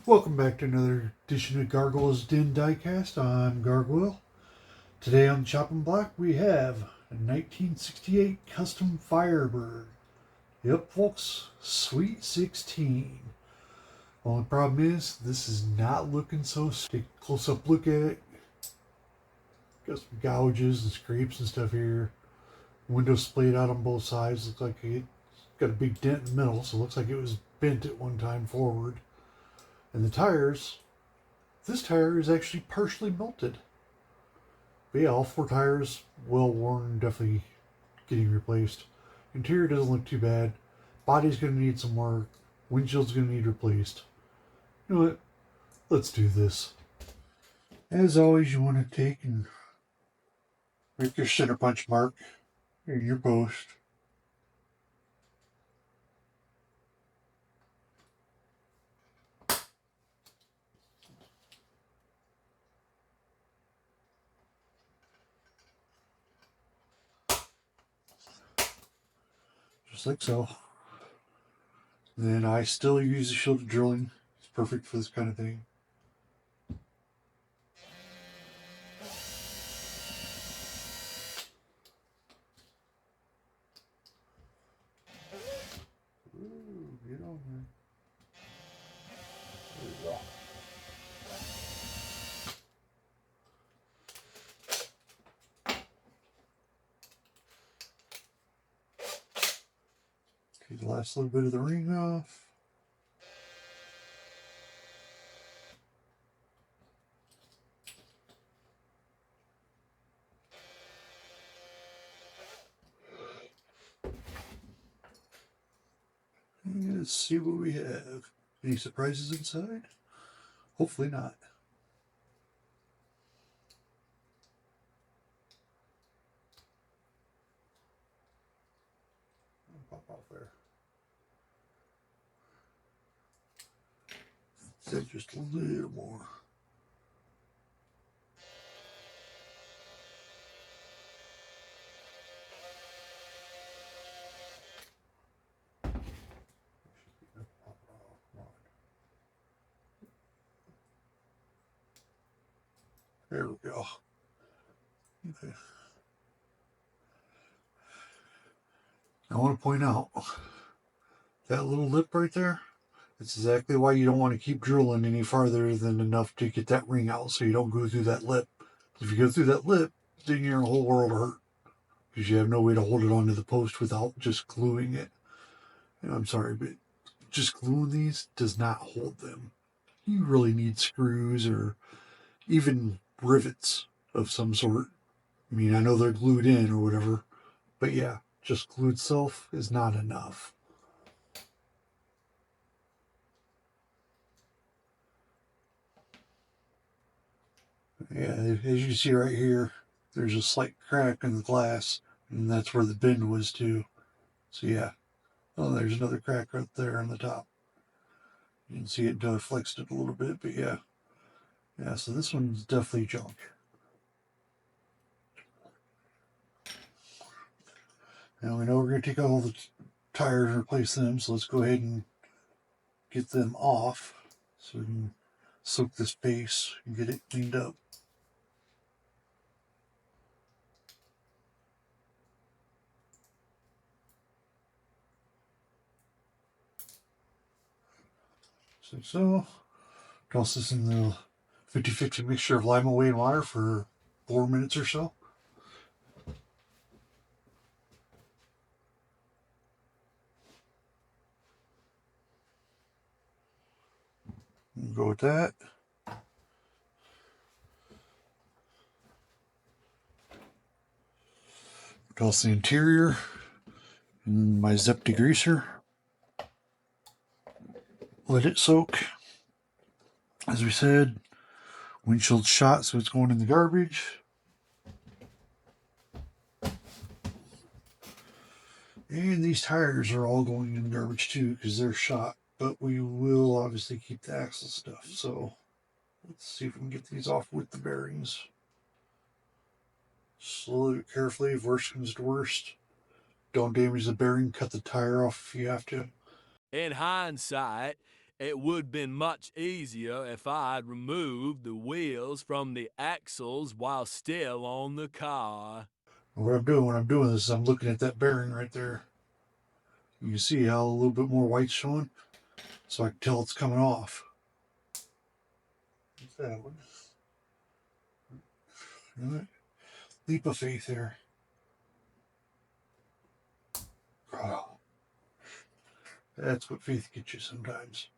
Welcome back to another edition of Gargoyle's Den Diecast. I'm Gargoyle. Today on the chopping block we have a 1968 Custom Firebird. Yep, folks, Sweet 16. Only problem is this is not looking so. Take a close-up look at it. Got some gouges and scrapes and stuff here. Windows splayed out on both sides. Looks like it's got a big dent in the middle, so it looks like it was bent at one time forward. And the tires, this tire is actually partially melted. But yeah, all four tires well worn, definitely getting replaced. Interior doesn't look too bad. Body's going to need some work. Windshield's going to need replaced. You know what? Let's do this. As always, you want to take and make your center punch mark in your post. Just like so. Then I still use the shielded drilling. It's perfect for this kind of thing. Ooh, get on there. There we go. Take the last little bit of the ring off. Let's see what we have. Any surprises inside? Hopefully not. Pop off there. Said just a little more. There we go. Okay. I want to point out that little lip right there. That's exactly why you don't want to keep drilling any farther than enough to get that ring out, so you don't go through that lip. If you go through that lip, then you're in a whole world of hurt because you have no way to hold it onto the post without just gluing it. And I'm sorry, but just gluing these does not hold them. You really need screws or even rivets of some sort. I mean, I know they're glued in or whatever, but yeah, just glue itself is not enough. Yeah, as you see right here, there's a slight crack in the glass, and that's where the bend was too. So yeah, oh, there's another crack right there on the top. You can see it flexed it a little bit, but yeah. Yeah, so this one's definitely junk. Now we know we're going to take all the tires and replace them, so let's go ahead and get them off so we can soak this base and get it cleaned up. So, toss this in the 50-50 mixture of lime away and water for 4 minutes or so. We'll go with that. Toss the interior in my Zep degreaser. Let it soak. As we said, windshield shot, so it's going in the garbage. And these tires are all going in the garbage too because they're shot. But we will obviously keep the axle stuff. So let's see if we can get these off with the bearings. Slowly, carefully, if worst comes to worst. Don't damage the bearing, cut the tire off if you have to. In hindsight, It would been much easier if I'd removed the wheels from the axles while still on the car. What I'm doing when I'm doing this is I'm looking at that bearing right there. You can see how a little bit more white's showing, so I can tell it's coming off. What's that one? You know what? Leap of faith here. Oh, that's what faith gets you sometimes.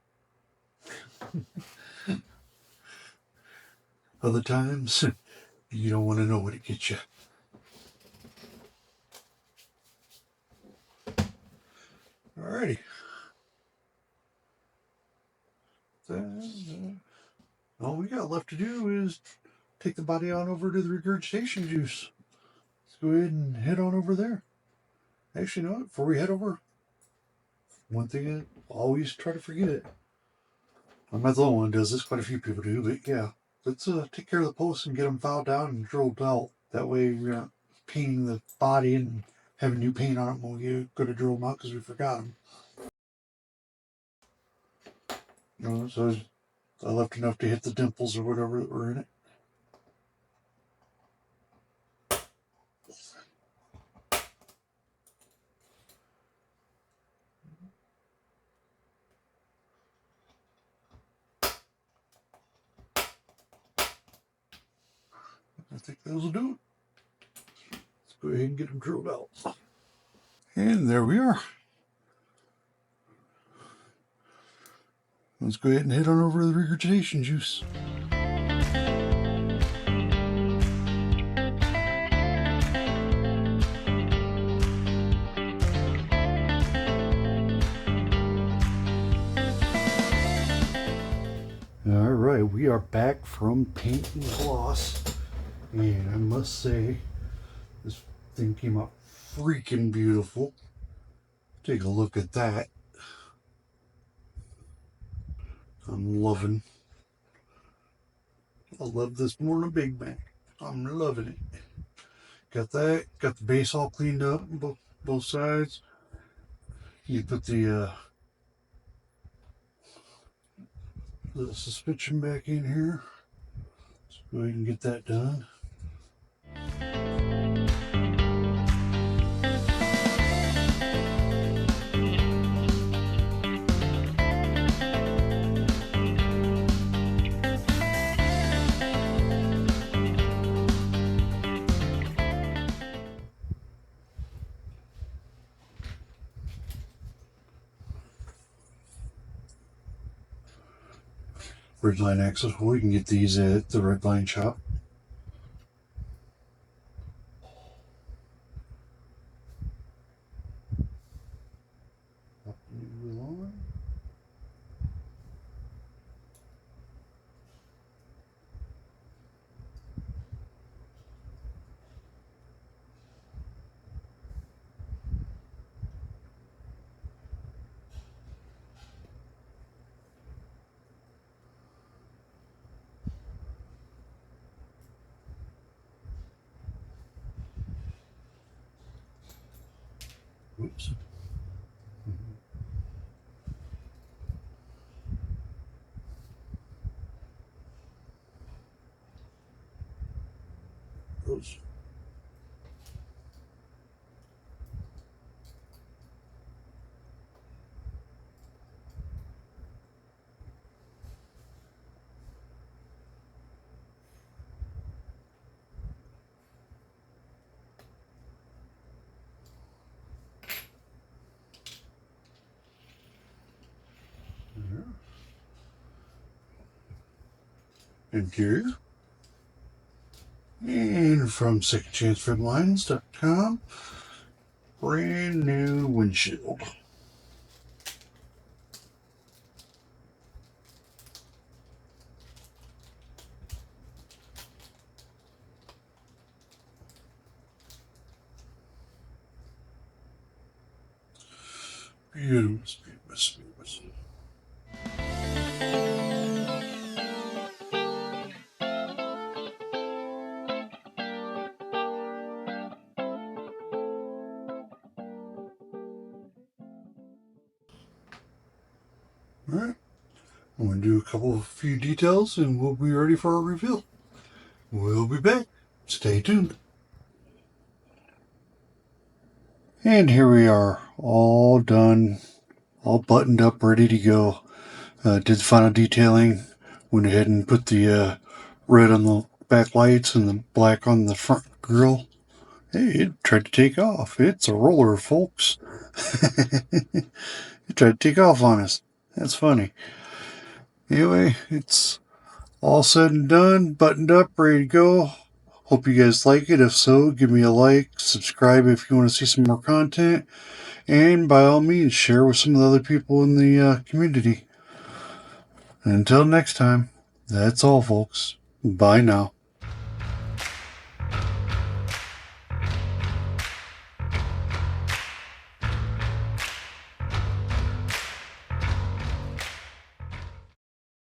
Other times, you don't want to know what it gets you. Alrighty. All we got left to do is take the body on over to the regurgitation juice. Let's go ahead and head on over there. Actually, you know what? Before we head over, one thing I always try to forget it. I'm not the only one who does this. Quite a few people do, but yeah. Let's take care of the posts and get them filed down and drilled out. That way we're not painting the body and having new paint on it when we go to drill them out because we forgot them. You know, so I left enough to hit the dimples or whatever that were in it. I think those will do it. Let's go ahead and get them drilled out. And there we are. Let's go ahead and head on over to the regurgitation juice. Alright, we are back from paint and gloss. And I must say, this thing came out freaking beautiful. Take a look at that. I'm loving. I love this more than a Big Mac. I'm loving it. Got that. Got the base all cleaned up on both sides. You put the suspension back in here. Let's go ahead and get that done. Redline axles. Well, we can get these at the Redline shop. Up the wheel on. Oops. Those. Interior. And from secondchancefredlines.com, brand new windshield. Beautiful, beautiful, beautiful. All right. I'm going to do a few details and we'll be ready for our reveal. We'll be back. Stay tuned. And here we are, all done, all buttoned up, ready to go. Did the final detailing, went ahead and put the red on the back lights and the black on the front grille. Hey, it tried to take off. It's a roller, folks. It tried to take off on us. That's funny. Anyway, it's all said and done, buttoned up, ready to go. Hope you guys like it. If so, give me a like, subscribe if you want to see some more content, and by all means, share with some of the other people in the community. Until next time, that's all, folks. Bye now.